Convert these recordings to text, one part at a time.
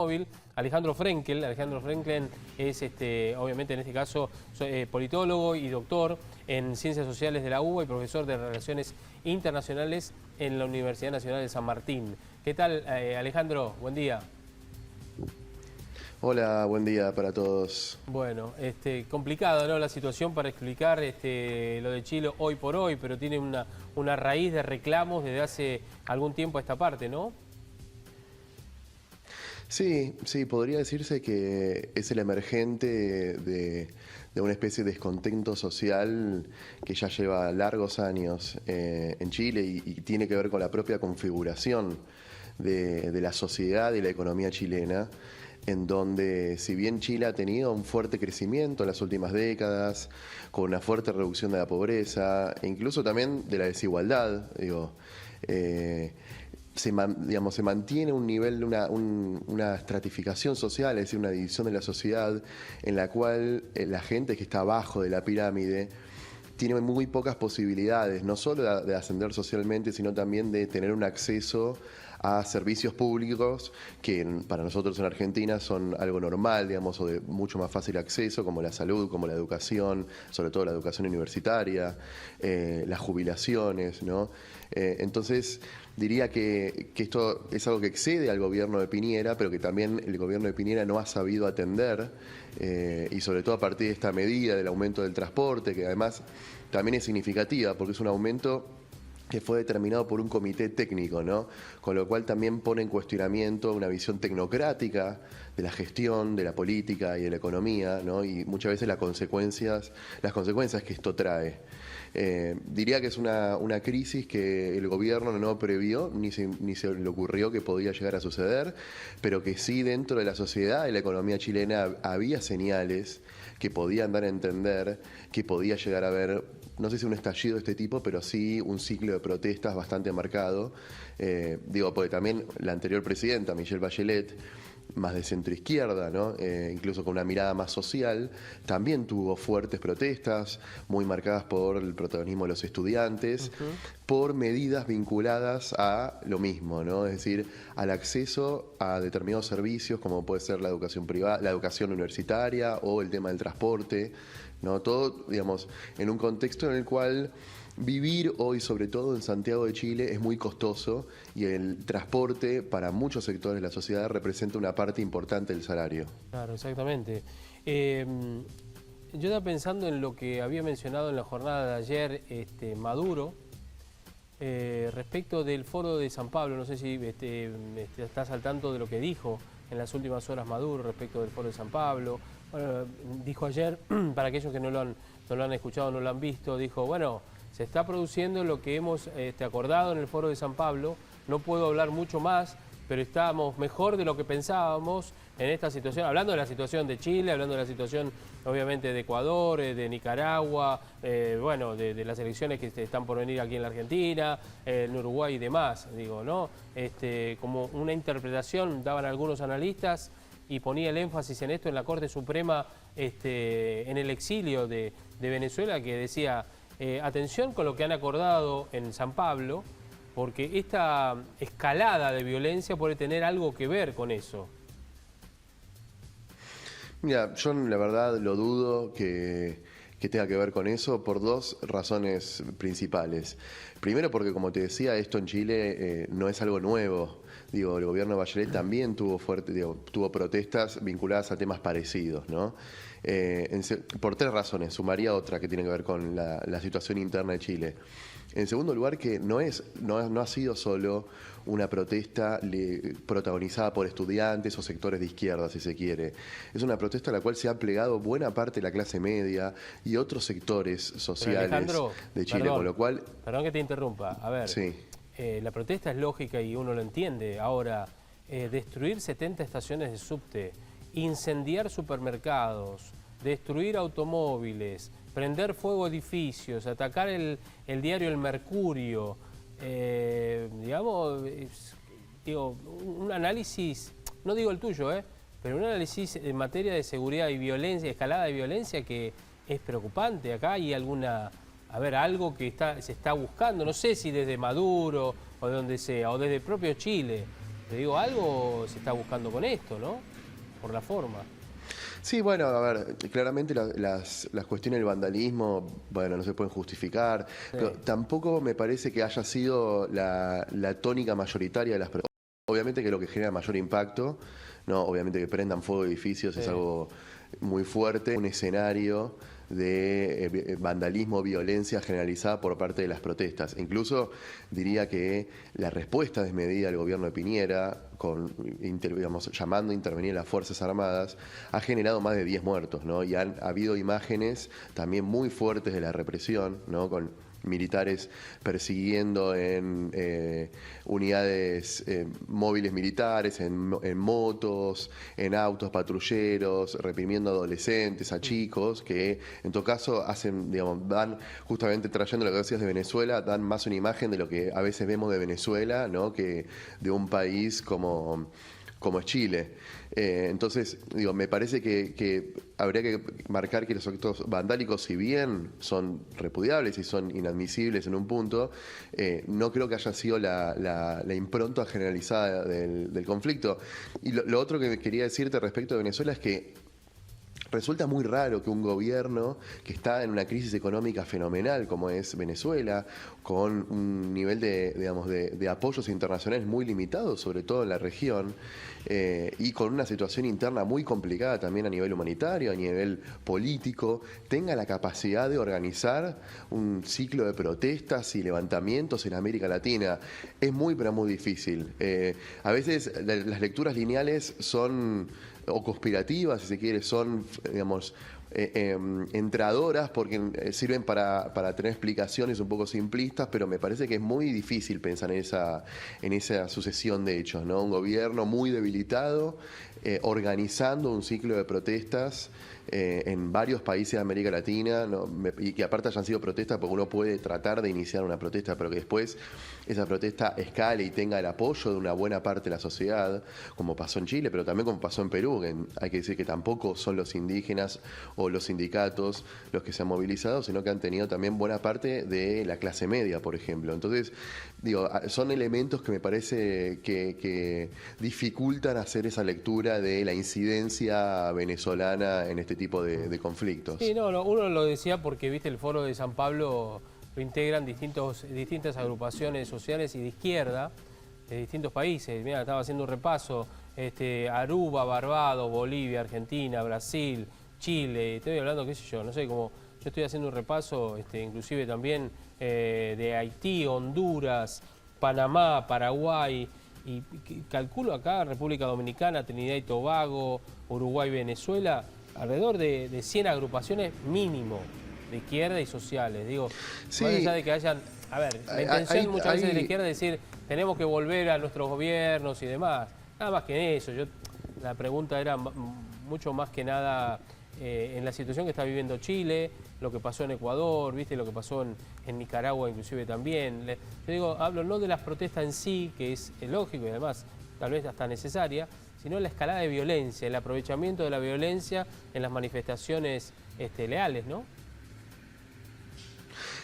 Móvil, Alejandro Frenkel. Alejandro Frenkel es, obviamente en este caso, politólogo y doctor en Ciencias Sociales de la UBA y profesor de Relaciones Internacionales en la Universidad Nacional de San Martín. ¿Qué tal, Alejandro? Buen día. Hola, buen día para todos. Bueno, complicado, ¿no?, la situación para explicar lo de Chile hoy por hoy, pero tiene una raíz de reclamos desde hace algún tiempo a esta parte, ¿no? Sí, podría decirse que es el emergente de una especie de descontento social que ya lleva largos años en Chile y tiene que ver con la propia configuración de la sociedad y la economía chilena, en donde si bien Chile ha tenido un fuerte crecimiento en las últimas décadas, con una fuerte reducción de la pobreza e incluso también de la desigualdad, se mantiene un nivel, una estratificación social, es decir, una división de la sociedad en la cual la gente que está abajo de la pirámide tiene muy pocas posibilidades, no solo de ascender socialmente, sino también de tener un acceso a servicios públicos que para nosotros en Argentina son algo normal, digamos, o de mucho más fácil acceso, como la salud, como la educación, sobre todo la educación universitaria, las jubilaciones, ¿no? Entonces, diría que esto es algo que excede al gobierno de Piñera, pero que también el gobierno de Piñera no ha sabido atender, y sobre todo a partir de esta medida del aumento del transporte, que además también es significativa, porque es un aumento que fue determinado por un comité técnico, ¿no? Con lo cual también pone en cuestionamiento una visión tecnocrática de la gestión, de la política y de la economía, ¿no? Y muchas veces las consecuencias que esto trae. Diría que es una crisis que el gobierno no previó, ni se le ocurrió que podía llegar a suceder, pero que sí dentro de la sociedad y la economía chilena había señales que podían dar a entender que podía llegar a haber, no sé si un estallido de este tipo, pero sí un ciclo de protestas bastante marcado. Porque también la anterior presidenta, Michelle Bachelet, más de centroizquierda, ¿no? Incluso con una mirada más social, también tuvo fuertes protestas, muy marcadas por el protagonismo de los estudiantes, por medidas vinculadas a lo mismo, ¿no? Es decir, al acceso a determinados servicios, como puede ser la educación privada, la educación universitaria o el tema del transporte, ¿no? Todo, digamos, en un contexto en el cual vivir hoy, sobre todo en Santiago de Chile, es muy costoso y el transporte para muchos sectores de la sociedad representa una parte importante del salario. Claro, exactamente. Yo estaba pensando en lo que había mencionado en la jornada de ayer Maduro, respecto del foro de San Pablo. No sé si estás al tanto de lo que dijo en las últimas horas Maduro respecto del foro de San Pablo. Bueno, dijo ayer, para aquellos que no lo han escuchado, no lo han visto, dijo, bueno, se está produciendo lo que hemos acordado en el foro de San Pablo, no puedo hablar mucho más, pero estamos mejor de lo que pensábamos en esta situación, hablando de la situación de Chile, hablando de la situación obviamente de Ecuador, de Nicaragua, bueno, de las elecciones que están por venir aquí en la Argentina, en Uruguay y demás, digo, ¿no? Como una interpretación daban algunos analistas y ponía el énfasis en esto en la Corte Suprema, en el exilio de Venezuela, que decía, atención con lo que han acordado en San Pablo, porque esta escalada de violencia puede tener algo que ver con eso. Mira, yo la verdad lo dudo que tenga que ver con eso por dos razones principales. Primero porque, como te decía, esto en Chile no es algo nuevo. El gobierno de Bachelet también tuvo protestas vinculadas a temas parecidos, ¿no? Por tres razones, sumaría otra que tiene que ver con la situación interna de Chile. En segundo lugar, que no ha sido solo una protesta protagonizada por estudiantes o sectores de izquierda, si se quiere. Es una protesta a la cual se ha plegado buena parte de la clase media y otros sectores sociales de Chile, perdón, con lo cual... Perdón que te interrumpa. A ver, Sí. La protesta es lógica y uno lo entiende. Ahora, destruir 70 estaciones de subte, incendiar supermercados, destruir automóviles, prender fuego edificios, atacar el diario El Mercurio, digamos, un análisis, no digo el tuyo, pero un análisis en materia de seguridad y violencia, escalada de violencia que es preocupante. Acá hay algo que se está buscando, no sé si desde Maduro o de donde sea, o desde el propio Chile, Te digo, algo se está buscando con esto, ¿no? Por la forma. Sí, bueno, a ver, claramente las cuestiones del vandalismo, bueno, no se pueden justificar, Sí, pero tampoco me parece que haya sido la tónica mayoritaria de las personas. Obviamente que lo que genera mayor impacto, no, obviamente que prendan fuego edificios sí. es algo muy fuerte, un escenario de vandalismo, violencia generalizada por parte de las protestas. Incluso diría que la respuesta desmedida del gobierno de Piñera, digamos, llamando a intervenir a las Fuerzas Armadas, ha generado más de 10 muertos, ¿no? Y han habido imágenes también muy fuertes de la represión, ¿no? Con militares persiguiendo en unidades móviles militares, en motos, en autos patrulleros, reprimiendo a adolescentes, a chicos, que en todo caso hacen, digamos, dan, justamente trayendo lo que decías de Venezuela, dan más una imagen de lo que a veces vemos de Venezuela, ¿no? Que de un país como es Chile. Entonces, digo, me parece que habría que marcar que los actos vandálicos, si bien son repudiables y son inadmisibles en un punto, no creo que haya sido la impronta generalizada del conflicto. Y lo otro que quería decirte respecto de Venezuela es que resulta muy raro que un gobierno que está en una crisis económica fenomenal como es Venezuela, con un nivel digamos, de apoyos internacionales muy limitado, sobre todo en la región, y con una situación interna muy complicada también a nivel humanitario, a nivel político, tenga la capacidad de organizar un ciclo de protestas y levantamientos en América Latina. Es muy, pero muy difícil. A veces las lecturas lineales son o conspirativas, si se quiere, son, digamos, entradoras porque sirven para tener explicaciones un poco simplistas, pero me parece que es muy difícil pensar en esa sucesión de hechos, ¿no? Un gobierno muy debilitado, organizando un ciclo de protestas en varios países de América Latina, ¿no? Y que aparte hayan sido protestas, porque uno puede tratar de iniciar una protesta, pero que después esa protesta escale y tenga el apoyo de una buena parte de la sociedad, como pasó en Chile, pero también como pasó en Perú, que hay que decir que tampoco son los indígenas o los sindicatos los que se han movilizado, sino que han tenido también buena parte de la clase media, por ejemplo. Entonces, digo, son elementos que me parece que dificultan hacer esa lectura de la incidencia venezolana en este tipo de conflictos. Sí, no, uno lo decía porque, viste, el Foro de San Pablo lo integran distintas agrupaciones sociales y de izquierda de distintos países. Mira, estaba haciendo un repaso, Aruba, Barbados, Bolivia, Argentina, Brasil, Chile, estoy hablando, qué sé yo, no sé, como yo estoy haciendo un repaso, inclusive también de Haití, Honduras, Panamá, Paraguay, y calculo acá República Dominicana, Trinidad y Tobago, Uruguay, Venezuela, alrededor de 100 agrupaciones mínimo de izquierda y sociales. Digo, Sí, más allá de que hayan... A ver, la intención muchas veces de la izquierda es decir, tenemos que volver a nuestros gobiernos y demás. Nada más que eso. La pregunta era mucho más que nada en la situación que está viviendo Chile, lo que pasó en Ecuador, viste, lo que pasó en Nicaragua inclusive también. Yo digo, hablo no de las protestas en sí, que es lógico y además tal vez hasta necesaria, sino la escalada de violencia, el aprovechamiento de la violencia en las manifestaciones leales, ¿no?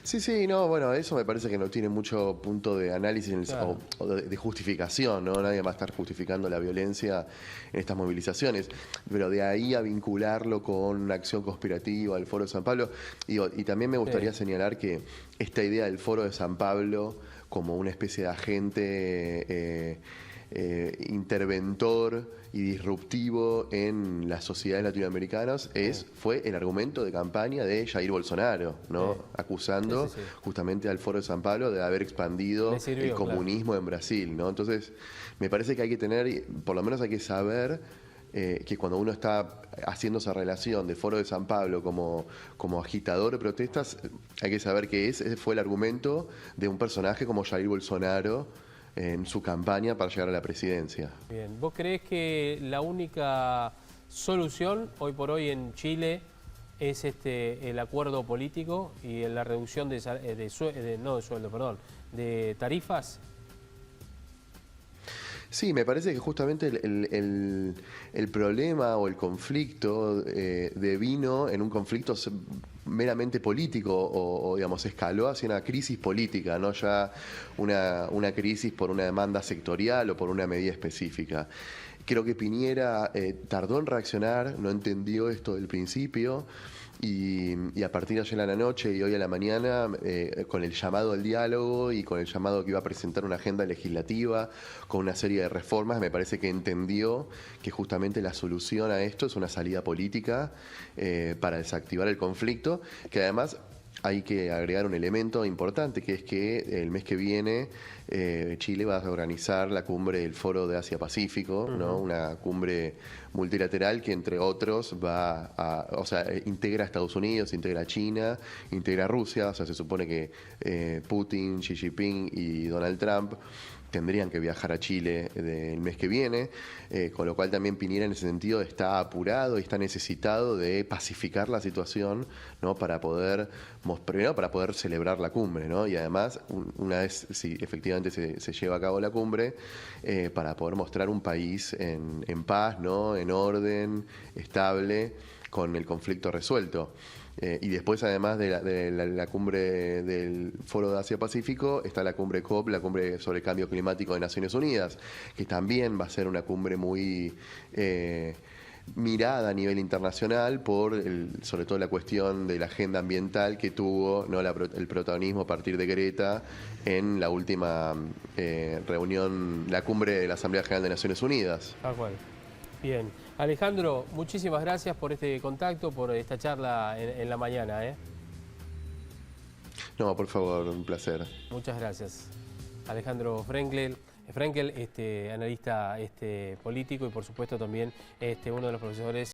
sí, sí, no, bueno, eso me parece que no tiene mucho punto de análisis Claro. o de justificación, ¿no? Nadie va a estar justificando la violencia en estas movilizaciones, pero de ahí a vincularlo con una acción conspirativa al Foro de San Pablo, digo, y también me gustaría Sí. señalar que esta idea del Foro de San Pablo como una especie de agente interventor y disruptivo en las sociedades latinoamericanas fue el argumento de campaña de Jair Bolsonaro, ¿no? Sí. Acusando Sí. justamente al Foro de San Pablo de haber expandido Le sirvió, el comunismo en Brasil, ¿no? Entonces, me parece que hay que tener, por lo menos hay que saber que cuando uno está haciendo esa relación de Foro de San Pablo como agitador de protestas, hay que saber que ese fue el argumento de un personaje como Jair Bolsonaro en su campaña para llegar a la presidencia. Bien, ¿vos creés que la única solución hoy por hoy en Chile es el acuerdo político y la reducción no de sueldo, perdón, de tarifas? Sí, me parece que justamente el problema o el conflicto devino en un conflicto meramente político o, digamos, escaló hacia una crisis política, no ya una crisis por una demanda sectorial o por una medida específica. Creo que Piñera tardó en reaccionar, no entendió esto del principio. Y a partir de ayer a la noche y hoy a la mañana, con el llamado al diálogo y con el llamado que iba a presentar una agenda legislativa con una serie de reformas, me parece que entendió que justamente la solución a esto es una salida política para desactivar el conflicto, que además hay que agregar un elemento importante, que es que el mes que viene Chile va a organizar la cumbre del Foro de Asia-Pacífico, ¿no? Una cumbre multilateral que, entre otros, integra a Estados Unidos, integra a China, integra a Rusia. O sea, se supone que Putin, Xi Jinping y Donald Trump tendrían que viajar a Chile el mes que viene, con lo cual también Piñera en ese sentido está apurado y está necesitado de pacificar la situación, ¿no? Para poder, primero para poder celebrar la cumbre, ¿no? Y además, una vez si efectivamente se lleva a cabo la cumbre, para poder mostrar un país en paz, ¿no? En orden, estable, con el conflicto resuelto. Y después, además de la cumbre del Foro de Asia-Pacífico, está la cumbre COP, la cumbre sobre el cambio climático de Naciones Unidas, que también va a ser una cumbre muy mirada a nivel internacional por, sobre todo, la cuestión de la agenda ambiental que tuvo, ¿no? El protagonismo a partir de Greta en la última reunión, la cumbre de la Asamblea General de Naciones Unidas. Tal cual. Bien. Alejandro, muchísimas gracias por este contacto, por esta charla en la mañana. No, por favor, un placer. Muchas gracias. Alejandro Frenkel, analista político y por supuesto también uno de los profesores